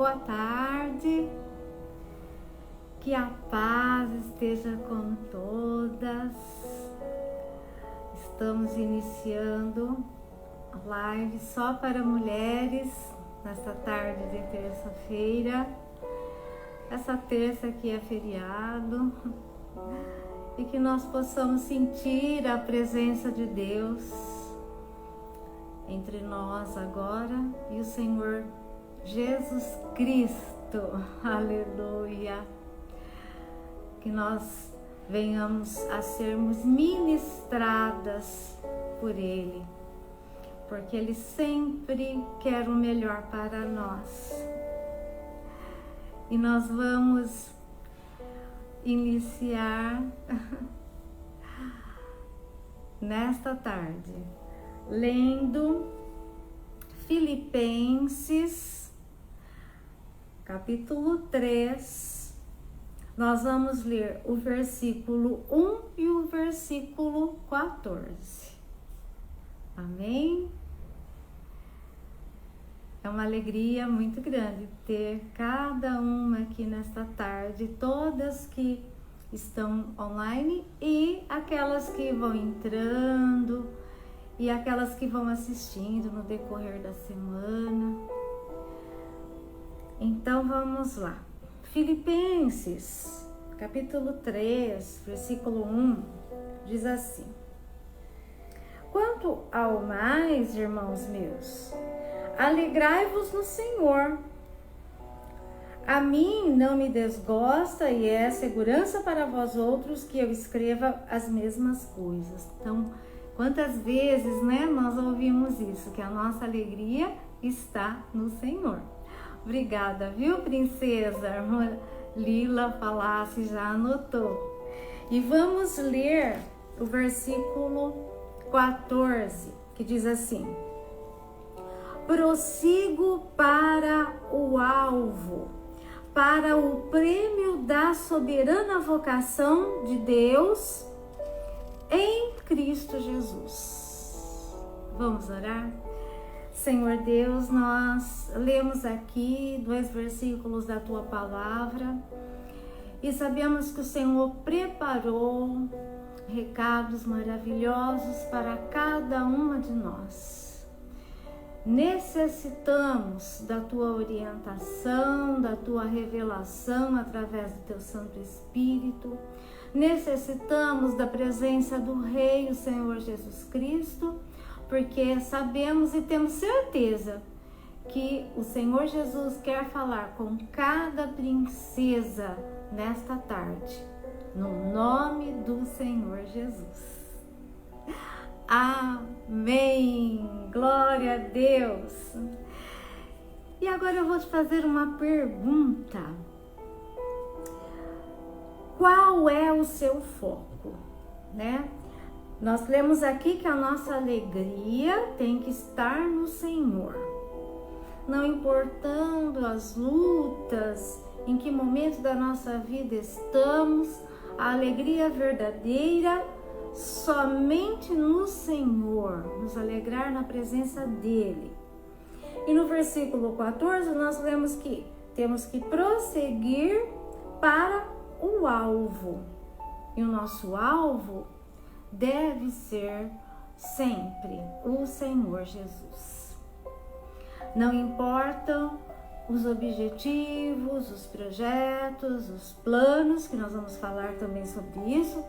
boa tarde. Que a paz esteja com todas. Estamos iniciando a live só para mulheres nesta tarde de terça-feira. Essa terça aqui é feriado e que nós possamos sentir a presença de Deus entre nós agora e o Senhor Jesus Cristo. Aleluia! Que nós venhamos a sermos ministradas por Ele, porque Ele sempre quer o melhor para nós. E nós vamos iniciar nesta tarde lendo Filipenses, capítulo 3. Nós vamos ler o versículo 1 e o versículo 14. Amém? É uma alegria muito grande ter cada uma aqui nesta tarde, todas que estão online e aquelas que vão entrando e aquelas que vão assistindo no decorrer da semana. Então vamos lá. Filipenses, capítulo 3, versículo 1, diz assim: Quanto ao mais, irmãos meus, alegrai-vos no Senhor. A mim não me desgosta e é segurança para vós outros que eu escreva as mesmas coisas. Então, quantas vezes, nós ouvimos isso, que a nossa alegria está no Senhor. Obrigada, viu, princesa? A irmã Lila falasse, já anotou. E vamos ler o versículo 14, que diz assim: Prossigo para o alvo, para o prêmio da soberana vocação de Deus em Cristo Jesus. Vamos orar? Senhor Deus, nós lemos aqui 2 versículos da Tua Palavra e sabemos que o Senhor preparou recados maravilhosos para cada uma de nós. Necessitamos da Tua orientação, da Tua revelação através do Teu Santo Espírito. Necessitamos da presença do Rei, o Senhor Jesus Cristo, porque sabemos e temos certeza que o Senhor Jesus quer falar com cada princesa nesta tarde, no nome do Senhor Jesus. Amém! Glória a Deus! E agora eu vou te fazer uma pergunta. Qual é o seu foco, Nós lemos aqui que a nossa alegria tem que estar no Senhor. Não importando as lutas, em que momento da nossa vida estamos, a alegria verdadeira somente no Senhor, nos alegrar na presença dEle. E no versículo 14 nós lemos que temos que prosseguir para o alvo. E o nosso alvo deve ser sempre o Senhor Jesus. Não importam os objetivos, os projetos, os planos, que nós vamos falar também sobre isso,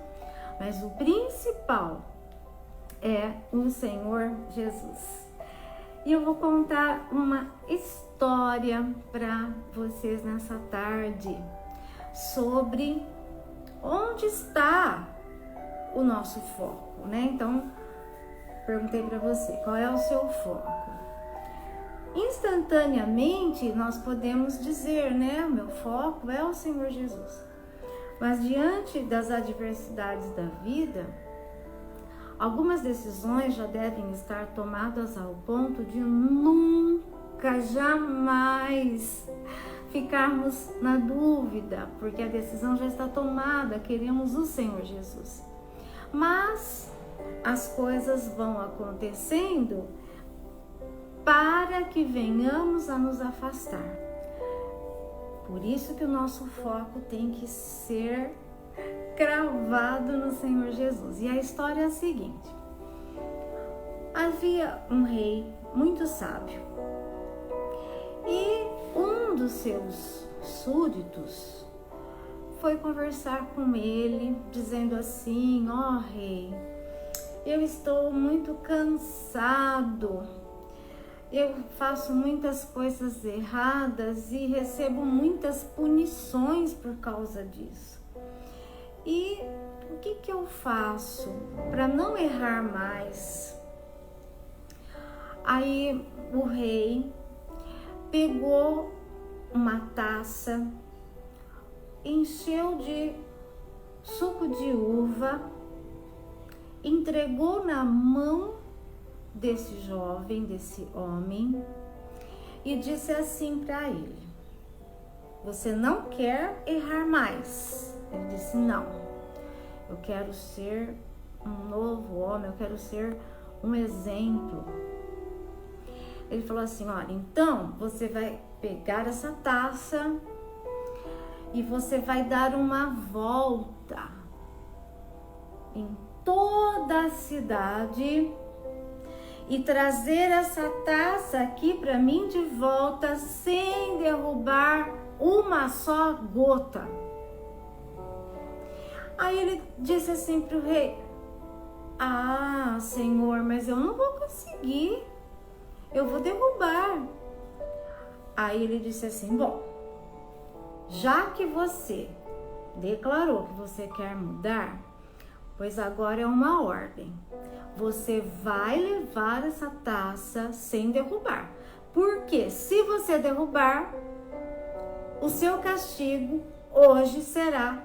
mas o principal é o Senhor Jesus. E eu vou contar uma história para vocês nessa tarde sobre onde está o nosso foco, Então, perguntei para você, qual é o seu foco? Instantaneamente, nós podemos dizer, o meu foco é o Senhor Jesus. Mas diante das adversidades da vida, algumas decisões já devem estar tomadas ao ponto de nunca, jamais ficarmos na dúvida, porque a decisão já está tomada, queremos o Senhor Jesus. Mas as coisas vão acontecendo para que venhamos a nos afastar. Por isso que o nosso foco tem que ser cravado no Senhor Jesus. E a história é a seguinte: havia um rei muito sábio e um dos seus súditos foi conversar com ele, dizendo assim: ó rei, eu estou muito cansado, eu faço muitas coisas erradas e recebo muitas punições por causa disso. E o que eu faço para não errar mais? Aí o rei pegou uma taça, encheu de suco de uva, entregou na mão desse jovem, desse homem, e disse assim para ele: você não quer errar mais? Ele disse: não, eu quero ser um novo homem, eu quero ser um exemplo. Ele falou assim: olha, então você vai pegar essa taça e você vai dar uma volta em toda a cidade e trazer essa taça aqui para mim de volta sem derrubar uma só gota. Aí ele disse assim para o rei: ah, Senhor, mas eu não vou conseguir, eu vou derrubar. Aí ele disse assim: bom, já que você declarou que você quer mudar, pois agora é uma ordem. Você vai levar essa taça sem derrubar. Porque se você derrubar, o seu castigo hoje será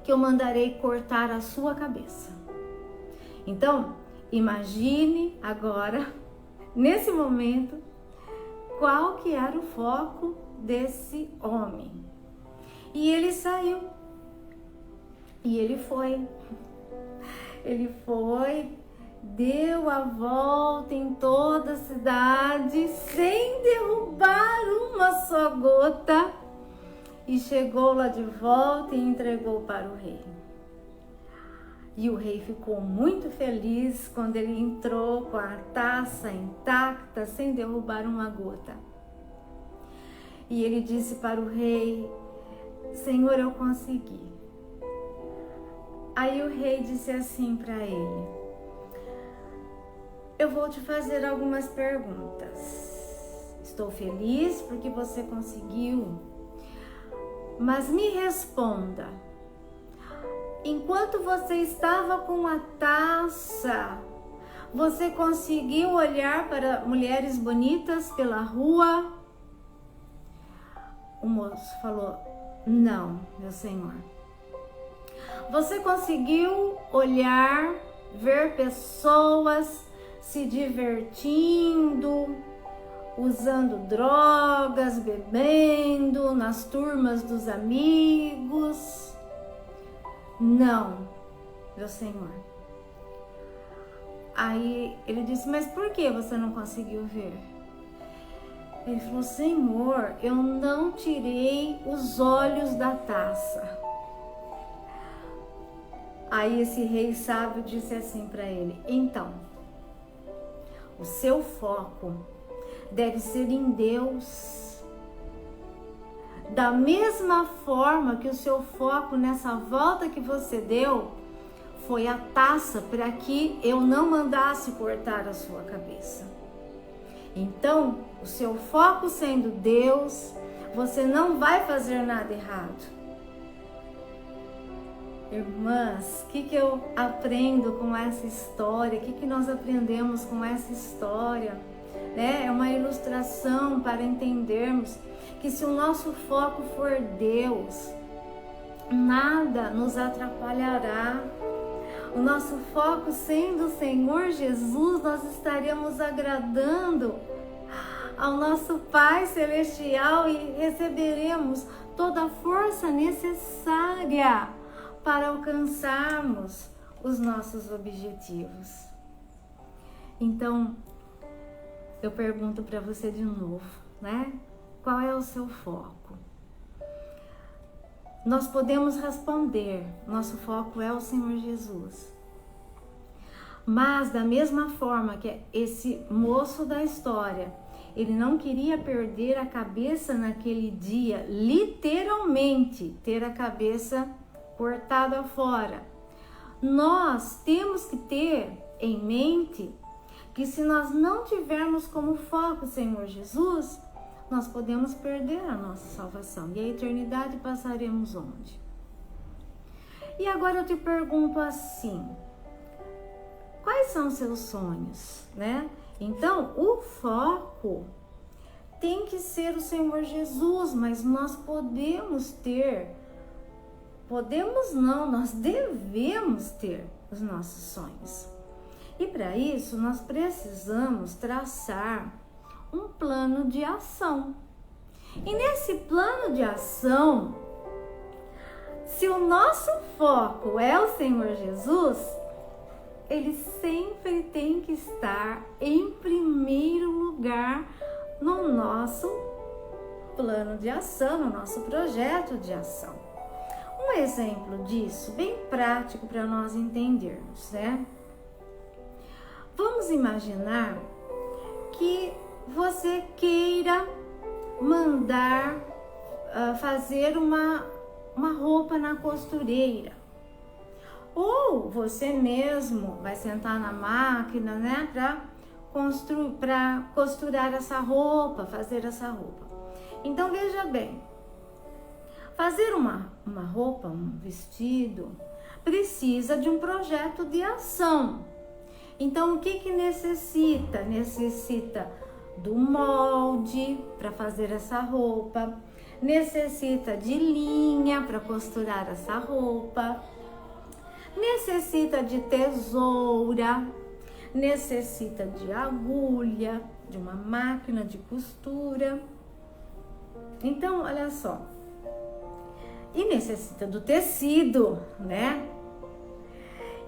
que eu mandarei cortar a sua cabeça. Então, imagine agora, nesse momento, qual que era o foco desse homem. E ele saiu. E ele foi, deu a volta em toda a cidade sem derrubar uma só gota e chegou lá de volta e entregou para o rei. E o rei ficou muito feliz quando ele entrou com a taça intacta, sem derrubar uma gota. E ele disse para o rei: Senhor, eu consegui. Aí o rei disse assim para ele: eu vou te fazer algumas perguntas. Estou feliz porque você conseguiu, mas me responda. Enquanto você estava com a taça, você conseguiu olhar para mulheres bonitas pela rua? O moço falou: não, meu senhor. Você conseguiu olhar, ver pessoas se divertindo, usando drogas, bebendo, nas turmas dos amigos? Não, meu senhor. Aí ele disse: mas por que você não conseguiu ver? Ele falou: Senhor, eu não tirei os olhos da taça. Aí esse rei sábio disse assim para ele: então, o seu foco deve ser em Deus. Da mesma forma que o seu foco nessa volta que você deu foi a taça para que eu não mandasse cortar a sua cabeça. Então, o seu foco sendo Deus, você não vai fazer nada errado. Irmãs, o que eu aprendo com essa história? O que nós aprendemos com essa história? É uma ilustração para entendermos que se o nosso foco for Deus, nada nos atrapalhará. O nosso foco sendo o Senhor Jesus, nós estaremos agradando ao nosso Pai Celestial e receberemos toda a força necessária para alcançarmos os nossos objetivos. Então, eu pergunto para você de novo, né? Qual é o seu foco? nós podemos responder, nosso foco é o Senhor Jesus. Mas da mesma forma que esse moço da história, ele não queria perder a cabeça naquele dia, literalmente ter a cabeça cortada fora. Nós temos que ter em mente que se nós não tivermos como foco o Senhor Jesus, nós podemos perder a nossa salvação. E a eternidade passaremos onde? E agora eu te pergunto assim, quais são seus sonhos, né? Então, o foco tem que ser o Senhor Jesus, mas nós podemos não, nós devemos ter os nossos sonhos. E para isso, nós precisamos traçar um plano de ação. E nesse plano de ação, se o nosso foco é o Senhor Jesus, ele sempre tem que estar em primeiro lugar no nosso plano de ação, no nosso projeto de ação. Um exemplo disso, bem prático para nós entendermos, né? Vamos imaginar que você queira mandar fazer uma roupa na costureira. Ou você mesmo vai sentar na máquina, né, para costurar essa roupa, fazer essa roupa. Então veja bem, fazer uma roupa, um vestido, precisa de um projeto de ação. Então o que necessita? Necessita do molde para fazer essa roupa, necessita de linha para costurar essa roupa, necessita de tesoura, necessita de agulha, de uma máquina de costura. Então, olha só. E necessita do tecido, né?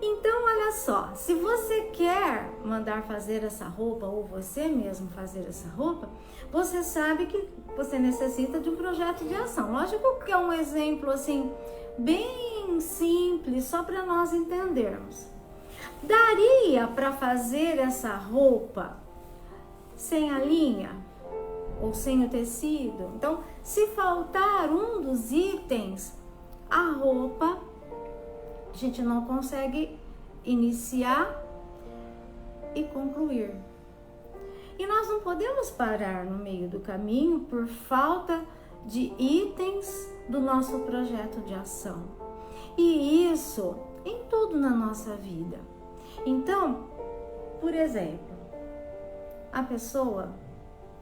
Então, olha só. Se você quer mandar fazer essa roupa ou você mesmo fazer essa roupa, você sabe que você necessita de um projeto de ação. Lógico que é um exemplo assim bem simples, só para nós entendermos. Daria para fazer essa roupa sem a linha ou sem o tecido? Então, se faltar um dos itens, a roupa, a gente não consegue iniciar e concluir. E nós não podemos parar no meio do caminho por falta de itens do nosso projeto de ação. E isso em tudo na nossa vida. Então, por exemplo, a pessoa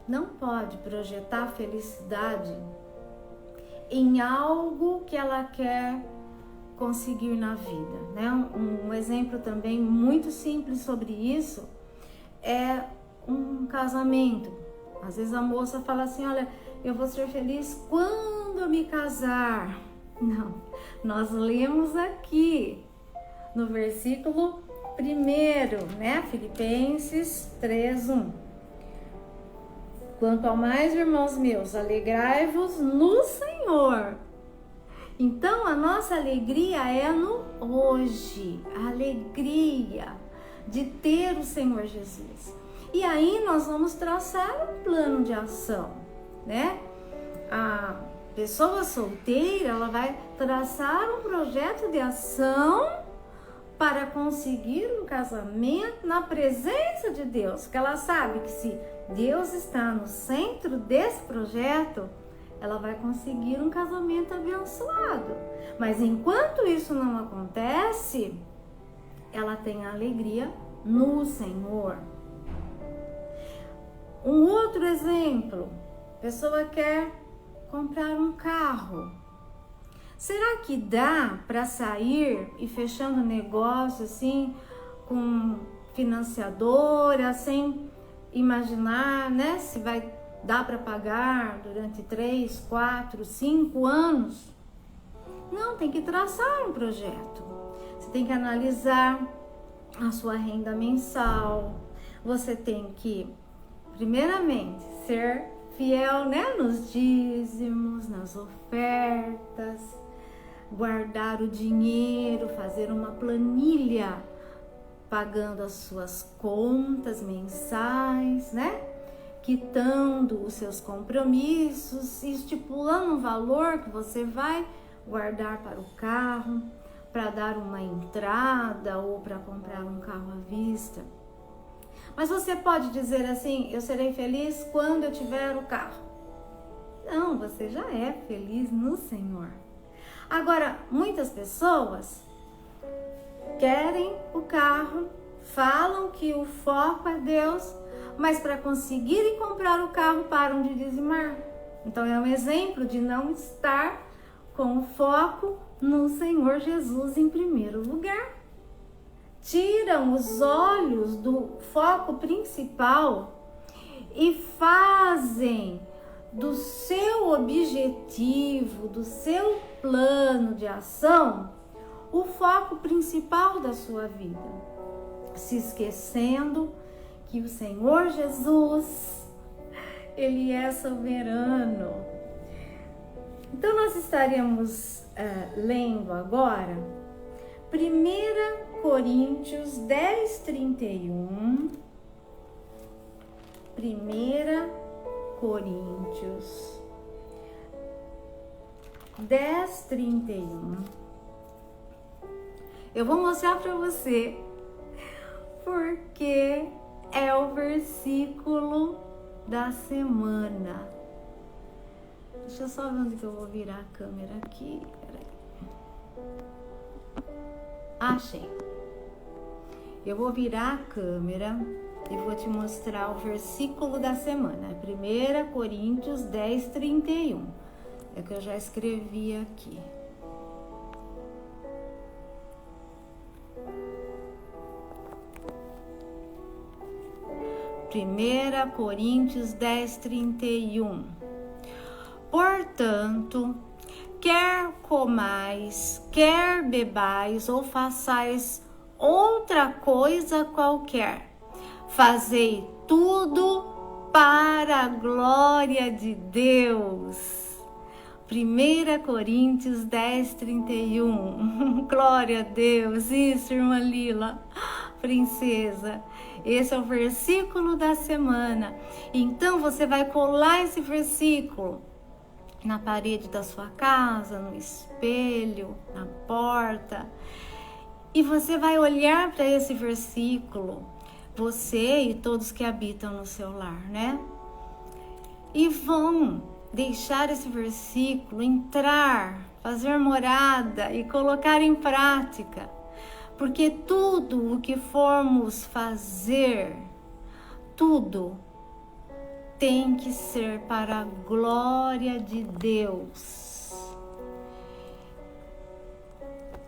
não pode projetar felicidade em algo que ela quer conseguir na vida, né? Um exemplo também muito simples sobre isso é um casamento. Às vezes a moça fala assim, olha, eu vou ser feliz quando eu me casar. Não, nós lemos aqui no versículo 1, né? Filipenses 3:1. Quanto ao mais, irmãos meus, alegrai-vos no Senhor. Então, a nossa alegria é no hoje, a alegria de ter o Senhor Jesus. E aí nós vamos traçar um plano de ação, né? A pessoa solteira, ela vai traçar um projeto de ação para conseguir um casamento na presença de Deus, porque ela sabe que se Deus está no centro desse projeto, ela vai conseguir um casamento abençoado. Mas enquanto isso não acontece, ela tem a alegria no Senhor. Um outro exemplo, a pessoa quer comprar um carro. Será que dá para sair e fechando negócio assim com financiadora, sem imaginar, né, se vai dar para pagar durante 3, 4, 5 anos? Não, tem que traçar um projeto. Você tem que analisar a sua renda mensal. Você tem que, primeiramente, ser fiel, né, nos dízimos, nas ofertas. guardar o dinheiro, fazer uma planilha, pagando as suas contas mensais, né? Quitando os seus compromissos e estipulando um valor que você vai guardar para o carro, para dar uma entrada ou para comprar um carro à vista. Mas você pode dizer assim: eu serei feliz quando eu tiver o carro. Não, você já é feliz no Senhor. Agora, muitas pessoas querem o carro, falam que o foco é Deus, mas para conseguirem comprar o carro param de dizimar. Então é um exemplo de não estar com o foco no Senhor Jesus em primeiro lugar. Tiram os olhos do foco principal e fazem do seu objetivo, do seu plano de ação, o foco principal da sua vida, se esquecendo que o Senhor Jesus, Ele é soberano. Então nós estaremos lendo agora 1 Coríntios 10:31. 1 Coríntios 10:31. Eu vou mostrar para você porque é o versículo da semana. Deixa eu só ver onde que eu vou virar a câmera aqui. Peraí. Achei. Eu vou virar a câmera e vou te mostrar o versículo da semana. 1 Coríntios 10:31. É que eu já escrevi aqui. Primeira Coríntios 10:31. Portanto, quer comais, quer bebais ou façais outra coisa qualquer, fazei tudo para a glória de Deus. 1 Coríntios 10:31. Glória a Deus. Isso, irmã Lila, princesa. Esse é o versículo da semana. Então você vai colar esse versículo na parede da sua casa, no espelho, na porta. E você vai olhar para esse versículo, você e todos que habitam no seu lar, né? E vão deixar esse versículo entrar, fazer morada e colocar em prática. Porque tudo o que formos fazer, tudo tem que ser para a glória de Deus.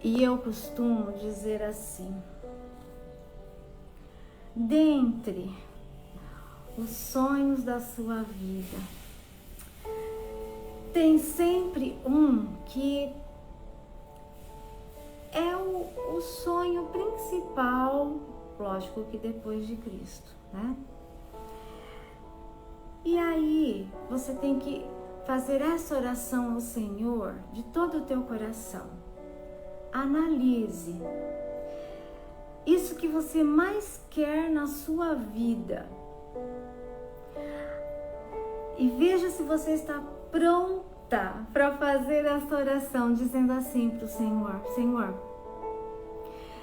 E eu costumo dizer assim: dentre os sonhos da sua vida, tem sempre um que é o sonho principal, lógico que depois de Cristo, né? E aí, você tem que fazer essa oração ao Senhor de todo o teu coração. Analise isso que você mais quer na sua vida e veja se você está pronta para fazer essa oração, dizendo assim para o Senhor: Senhor,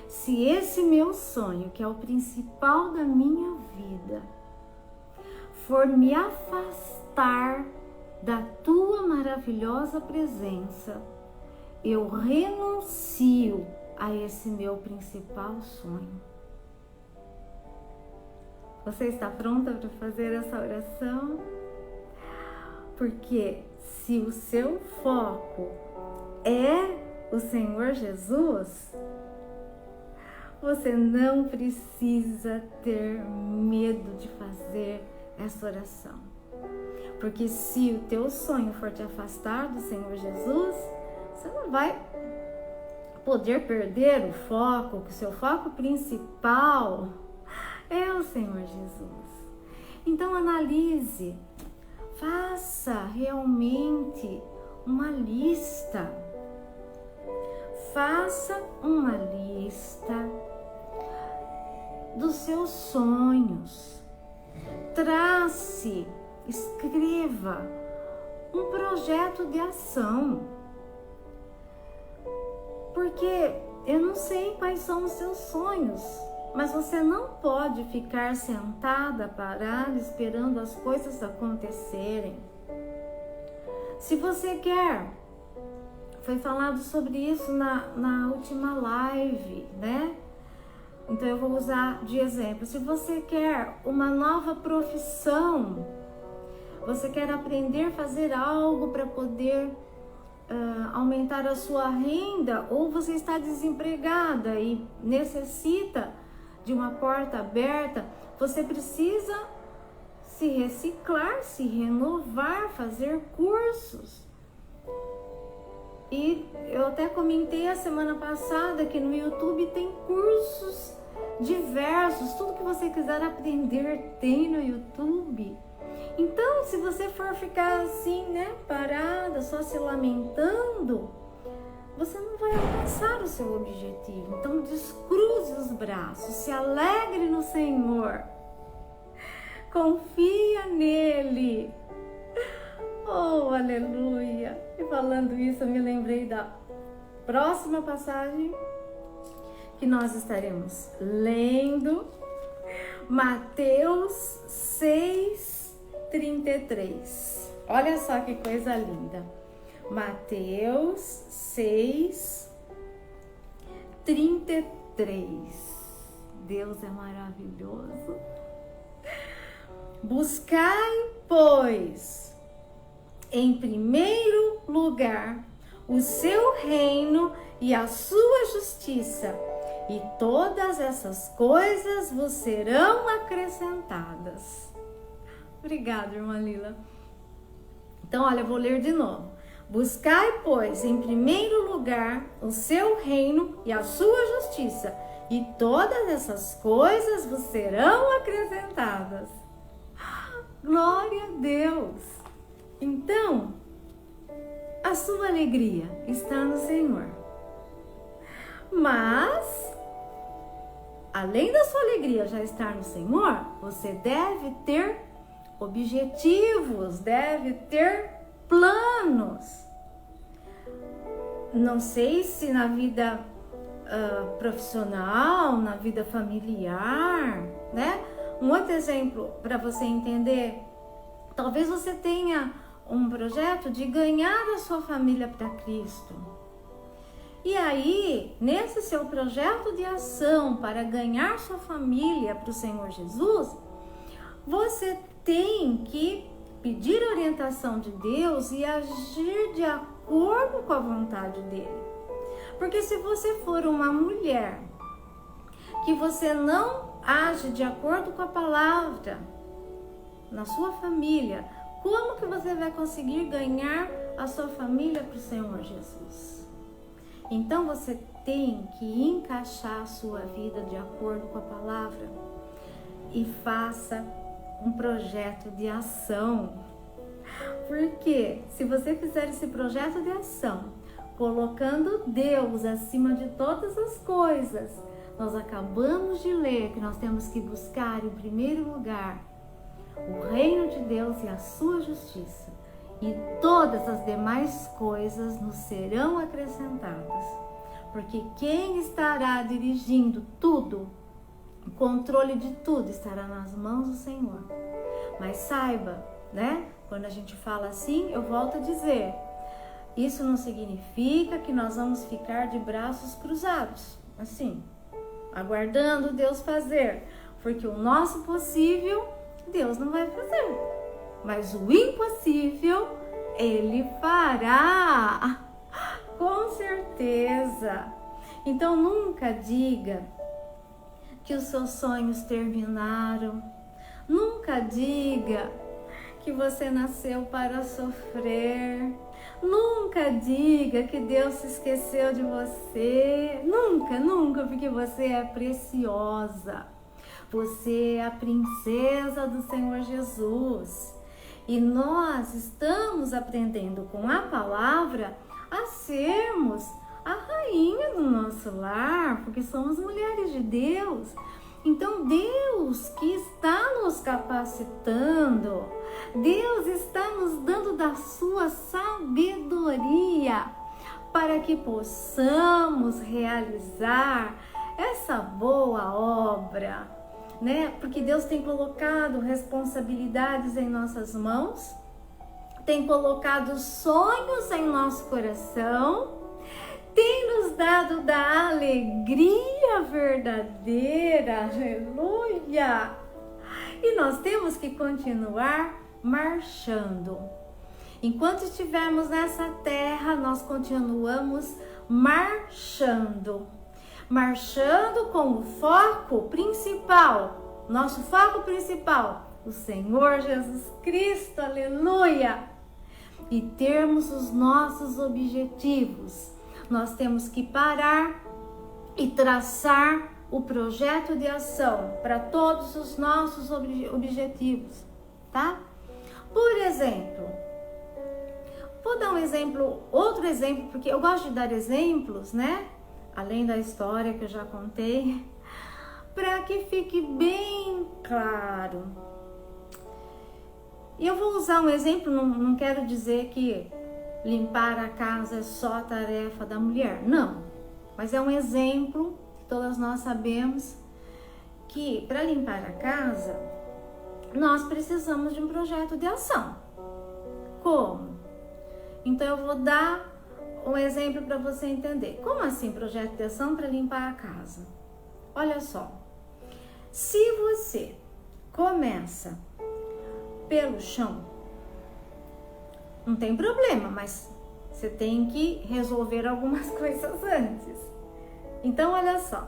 se esse meu sonho, que é o principal da minha vida, for me afastar da tua maravilhosa presença, eu renuncio a esse meu principal sonho. Você está pronta para fazer essa oração? Porque se o seu foco é o Senhor Jesus, você não precisa ter medo de fazer essa oração. Porque se o teu sonho for te afastar do Senhor Jesus, você não vai poder perder o foco, que o seu foco principal é o Senhor Jesus. Então analise, faça realmente uma lista faça uma lista dos seus sonhos. Trace, escreva um projeto de ação. Porque eu não sei quais são os seus sonhos, mas você não pode ficar sentada, parada, esperando as coisas acontecerem. Se você quer, foi falado sobre isso na última live, né? Então eu vou usar de exemplo. Se você quer uma nova profissão, você quer aprender a fazer algo para poder aumentar a sua renda, ou você está desempregada e necessita de uma porta aberta, você precisa se reciclar, se renovar, fazer cursos. E eu até comentei a semana passada que no YouTube tem cursos diversos, tudo que você quiser aprender tem no YouTube. Então, se você for ficar assim, né, parada, só se lamentando, você não vai alcançar o seu objetivo. Então, descruze os braços, se alegre no Senhor, confia nele. Oh, aleluia! E falando isso, eu me lembrei da próxima passagem que nós estaremos lendo, Mateus 6:33. Olha só que coisa linda. Mateus 6:33. Deus é maravilhoso. Buscai, pois, em primeiro lugar o seu reino e a sua justiça, e todas essas coisas vos serão acrescentadas. Obrigada, irmã Lila. Então, olha, eu vou ler de novo. Buscai, pois, em primeiro lugar o seu reino e a sua justiça, e todas essas coisas vos serão acrescentadas. Glória a Deus! Então, a sua alegria está no Senhor. Mas, além da sua alegria já estar no Senhor, você deve ter objetivos, deve ter planos. Não sei se na vida profissional, na vida familiar, né? Um outro exemplo para você entender, talvez você tenha um projeto de ganhar a sua família para Cristo. E aí, nesse seu projeto de ação para ganhar sua família para o Senhor Jesus, você tem que pedir a orientação de Deus e agir de acordo com a vontade dele. Porque se você for uma mulher que você não age de acordo com a palavra na sua família, como que você vai conseguir ganhar a sua família para o Senhor Jesus? Então você tem que encaixar a sua vida de acordo com a palavra e faça um projeto de ação. Porque se você fizer esse projeto de ação, colocando Deus acima de todas as coisas, nós acabamos de ler que nós temos que buscar em primeiro lugar o reino de Deus e a sua justiça, e todas as demais coisas nos serão acrescentadas. Porque quem estará dirigindo tudo, o controle de tudo estará nas mãos do Senhor. Mas saiba, né? Quando a gente fala assim, eu volto a dizer, isso não significa que nós vamos ficar de braços cruzados, assim, aguardando Deus fazer, porque o nosso possível Deus não vai fazer, mas o impossível Ele fará, com certeza. Então nunca diga que os seus sonhos terminaram, nunca diga que você nasceu para sofrer, nunca diga que Deus se esqueceu de você, nunca, porque você é preciosa. Você é a princesa do Senhor Jesus. E nós estamos aprendendo com a palavra a sermos a rainha do nosso lar, porque somos mulheres de Deus. Então, Deus que está nos capacitando, Deus está nos dando da sua sabedoria para que possamos realizar essa boa obra, né? Porque Deus tem colocado responsabilidades em nossas mãos, tem colocado sonhos em nosso coração, tem nos dado da alegria verdadeira, aleluia! E nós temos que continuar marchando. Enquanto estivermos nessa terra, nós continuamos marchando. Marchando com o foco principal, nosso foco principal, o Senhor Jesus Cristo, aleluia! E termos os nossos objetivos. Nós temos que parar e traçar o projeto de ação para todos os nossos objetivos, tá? Por exemplo, vou dar um exemplo, outro exemplo, porque eu gosto de dar exemplos, né? Além da história que eu já contei, para que fique bem claro. E eu vou usar um exemplo, não quero dizer que limpar a casa é só a tarefa da mulher, não. Mas é um exemplo, todas nós sabemos que para limpar a casa, nós precisamos de um projeto de ação. Como? Então eu vou dar um exemplo para você entender. Como assim projeto de ação para limpar a casa? Olha só, se você começa pelo chão, não tem problema, mas você tem que resolver algumas coisas antes. Então, olha só,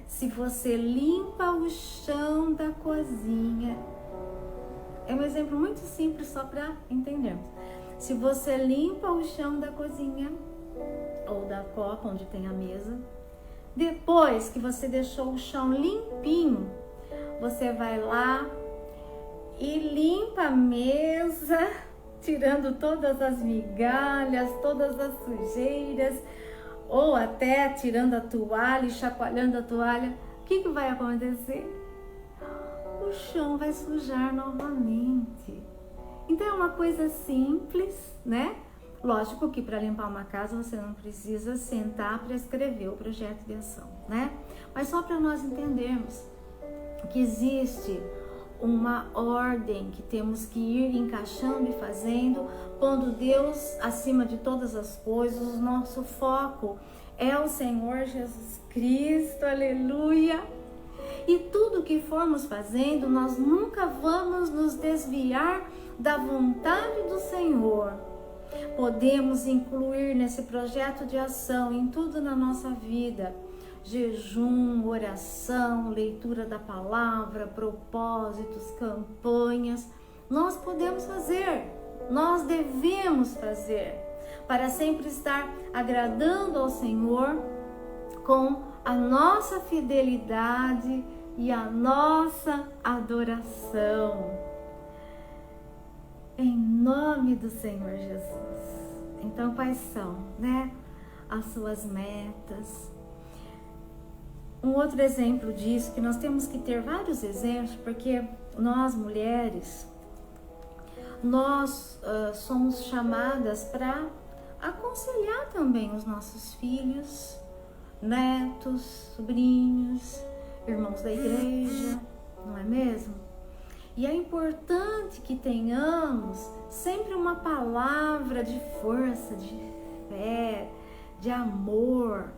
se você limpa o chão da cozinha, é um exemplo muito simples só para entendermos. Se você limpa o chão da cozinha ou da copa onde tem a mesa, depois que você deixou o chão limpinho, você vai lá e limpa a mesa, tirando todas as migalhas, todas as sujeiras, ou até tirando a toalha e chacoalhando a toalha. O que vai acontecer? O chão vai sujar novamente. Então é uma coisa simples, né? Lógico que para limpar uma casa você não precisa sentar para escrever o projeto de ação, né? Mas só para nós entendermos que existe uma ordem que temos que ir encaixando e fazendo, pondo Deus acima de todas as coisas. O nosso foco é o Senhor Jesus Cristo, aleluia! E tudo que formos fazendo, nós nunca vamos nos desviar da vontade do Senhor. Podemos incluir nesse projeto de ação em tudo na nossa vida: jejum, oração, leitura da palavra, propósitos, campanhas. Nós podemos fazer, nós devemos fazer, para sempre estar agradando ao Senhor com a nossa fidelidade e a nossa adoração. Em nome do Senhor Jesus. Então, quais são, né, as suas metas? Um outro exemplo disso, que nós temos que ter vários exemplos, porque nós mulheres, nós somos chamadas para aconselhar também os nossos filhos, netos, sobrinhos, irmãos da igreja, não é mesmo? E é importante que tenhamos sempre uma palavra de força, de fé, de amor.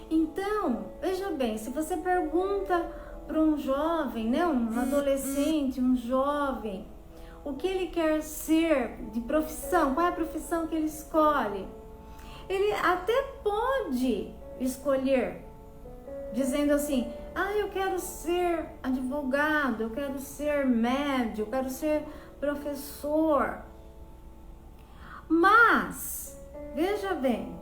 Então, veja bem, se você pergunta para um jovem, né, um adolescente, um jovem, o que ele quer ser de profissão, qual é a profissão que ele escolhe, ele até pode escolher, dizendo assim: eu quero ser advogado, eu quero ser médico, eu quero ser professor. Mas, veja bem,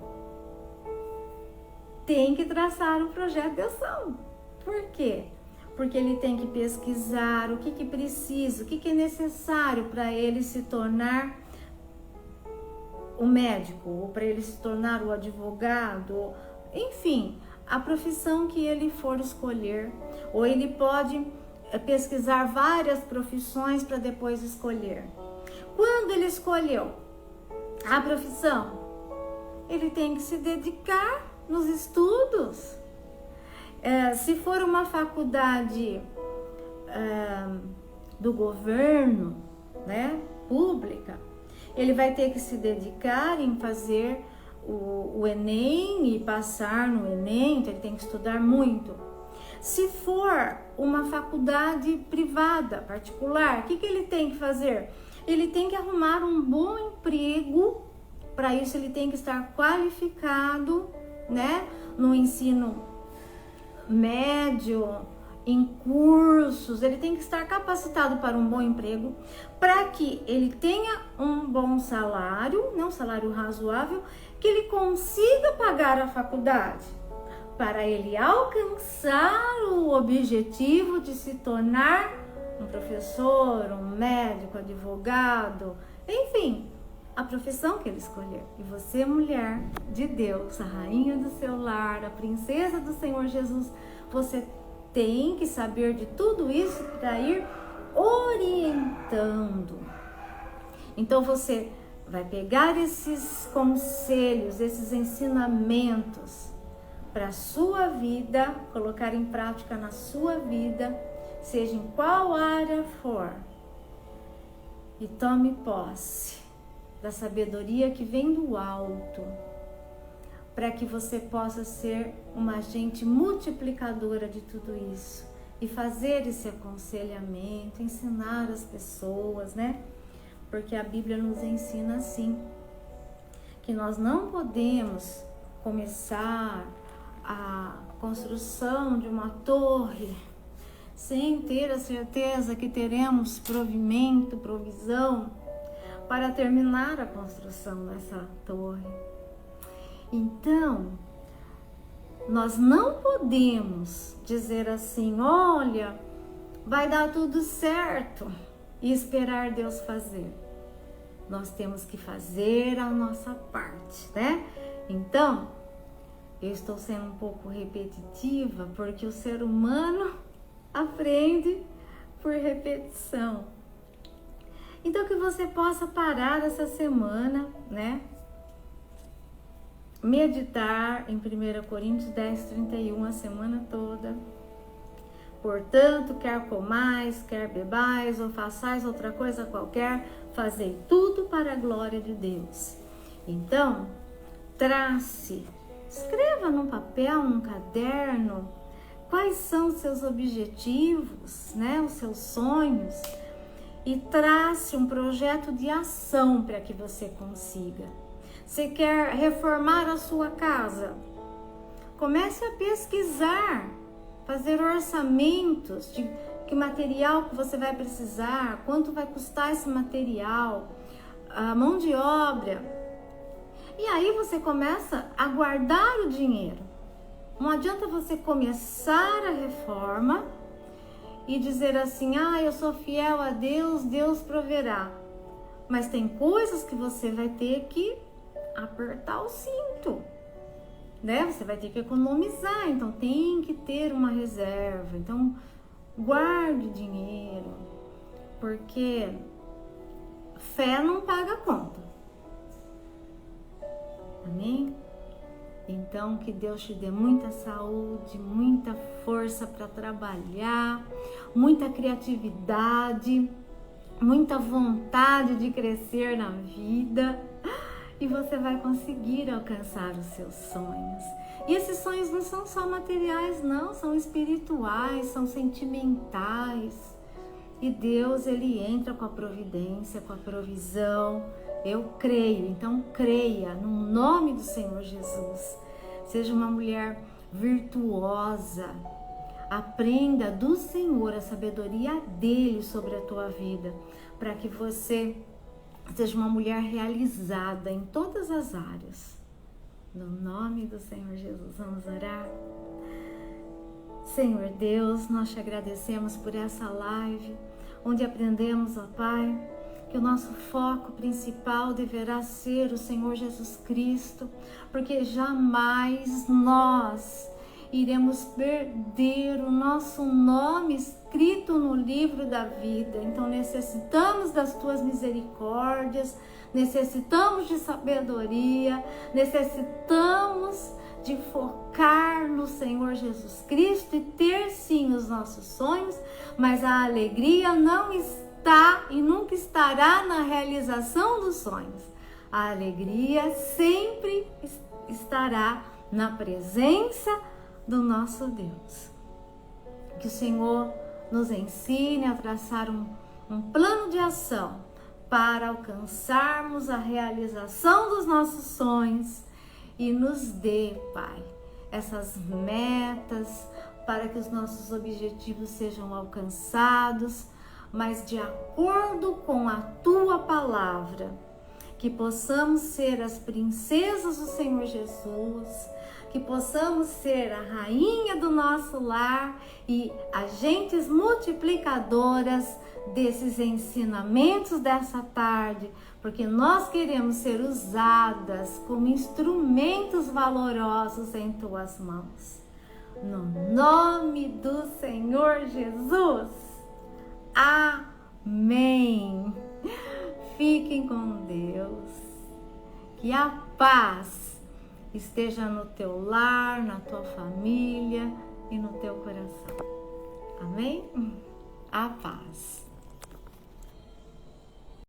tem que traçar um projeto de ação. Por quê? Porque ele tem que pesquisar o que precisa, o que é necessário para ele se tornar o médico, ou para ele se tornar o advogado, enfim, a profissão que ele for escolher, ou ele pode pesquisar várias profissões para depois escolher. Quando ele escolheu a profissão, ele tem que se dedicar nos estudos. Se for uma faculdade do governo, né, pública, ele vai ter que se dedicar em fazer o Enem e passar no Enem, então ele tem que estudar muito. Se for uma faculdade privada, particular, o que ele tem que fazer? Ele tem que arrumar um bom emprego. Para isso ele tem que estar qualificado, né, no ensino médio, em cursos. Ele tem que estar capacitado para um bom emprego, para que ele tenha um bom salário, né, um salário razoável, que ele consiga pagar a faculdade, para ele alcançar o objetivo de se tornar um professor, um médico, advogado, enfim, a profissão que ele escolher. E você, mulher de Deus, a rainha do seu lar, a princesa do Senhor Jesus, você tem que saber de tudo isso para ir orientando. Então você vai pegar esses conselhos, esses ensinamentos para a sua vida, colocar em prática na sua vida, seja em qual área for, e tome posse da sabedoria que vem do alto, para que você possa ser uma agente multiplicadora de tudo isso e fazer esse aconselhamento, ensinar as pessoas, né? Porque a Bíblia nos ensina assim, que nós não podemos começar a construção de uma torre sem ter a certeza que teremos provimento, provisão para terminar a construção dessa torre. Então, nós não podemos dizer assim, olha, vai dar tudo certo e esperar Deus fazer. Nós temos que fazer a nossa parte, né? Então, eu estou sendo um pouco repetitiva porque o ser humano aprende por repetição. Então, que você possa parar essa semana, né? Meditar em 1 Coríntios 10:31 a semana toda. Portanto, quer comais, quer bebais, ou façais outra coisa qualquer, fazei tudo para a glória de Deus. Então, trace, escreva num papel, num caderno, quais são os seus objetivos, né? Os seus sonhos, e trace um projeto de ação para que você consiga. Você quer reformar a sua casa? Comece a pesquisar, fazer orçamentos de que material que você vai precisar, quanto vai custar esse material, a mão de obra. E aí você começa a guardar o dinheiro. Não adianta você começar a reforma e dizer assim, eu sou fiel a Deus, Deus proverá. Mas tem coisas que você vai ter que apertar o cinto, né? Você vai ter que economizar, então tem que ter uma reserva. Então, guarde dinheiro, porque fé não paga conta. Amém? Então, que Deus te dê muita saúde, muita força para trabalhar, muita criatividade, muita vontade de crescer na vida, e você vai conseguir alcançar os seus sonhos. E esses sonhos não são só materiais, não, são espirituais, são sentimentais. E Deus, Ele entra com a providência, com a provisão. Eu creio, então creia no nome do Senhor Jesus. Seja uma mulher virtuosa. Aprenda do Senhor a sabedoria dele sobre a tua vida, para que você seja uma mulher realizada em todas as áreas. No nome do Senhor Jesus, vamos orar. Senhor Deus, nós te agradecemos por essa live, onde aprendemos, ó Pai, que o nosso foco principal deverá ser o Senhor Jesus Cristo, porque jamais nós iremos perder o nosso nome escrito no livro da vida. Então necessitamos das tuas misericórdias, necessitamos de sabedoria, necessitamos de focar no Senhor Jesus Cristo e ter sim os nossos sonhos, mas a alegria não está e nunca estará na realização dos sonhos. A alegria sempre estará na presença do nosso Deus. Que o Senhor nos ensine a traçar um plano de ação para alcançarmos a realização dos nossos sonhos e nos dê, Pai, essas metas para que os nossos objetivos sejam alcançados, mas de acordo com a Tua palavra, que possamos ser as princesas do Senhor Jesus, que possamos ser a rainha do nosso lar e agentes multiplicadoras desses ensinamentos dessa tarde, porque nós queremos ser usadas como instrumentos valorosos em Tuas mãos. No nome do Senhor Jesus. Amém. Fiquem com Deus. Que a paz esteja no teu lar, na tua família e no teu coração. Amém? A paz.